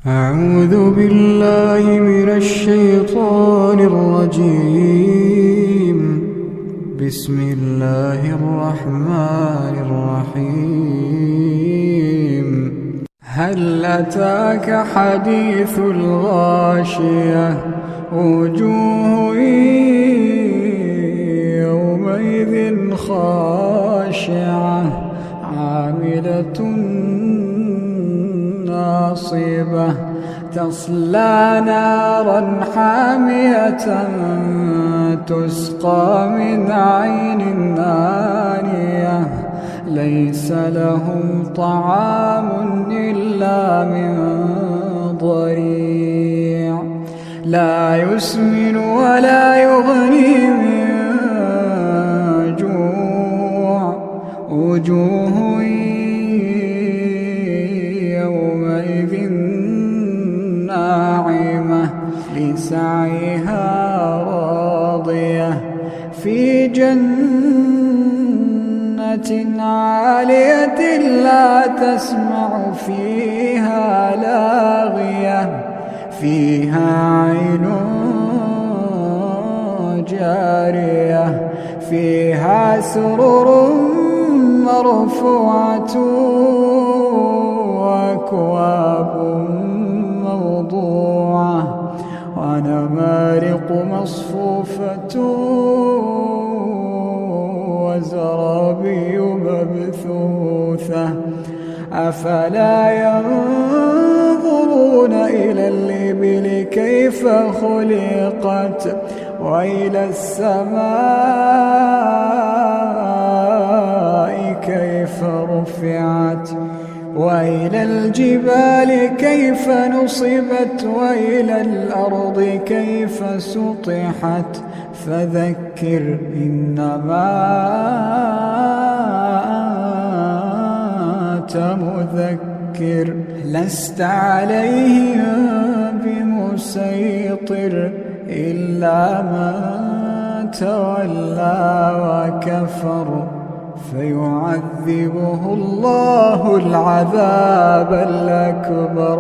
أعوذ بالله من الشيطان الرجيم. بسم الله الرحمن الرحيم. هل أتاك حديث الغاشية؟ وجوه يومئذ خاشعة عاملة ناصبة تصلى نارا حامية تسقى من عين آنية ليس لهم طعام إلا من ضريع لا يسمن ولا يغني من جوع وجوه يومئذ ناعمة لسعيها راضية في جنة عالية لا تسمع فيها لاغية فيها عين جارية فيها سرر مرفوعة وأكواب موضوعة ونمارق مصفوفة وزرابي مبثوثة أفلا ينظرون إلى الإبل كيف خلقت وإلى السماء كيف رفعت وإلى الجبال كيف نصبت وإلى الأرض كيف سطحت فذكر إنما أنت مذكر لست عليهم بمسيطر إلا من تولى وكفر فيعذبه الله العذاب الأكبر.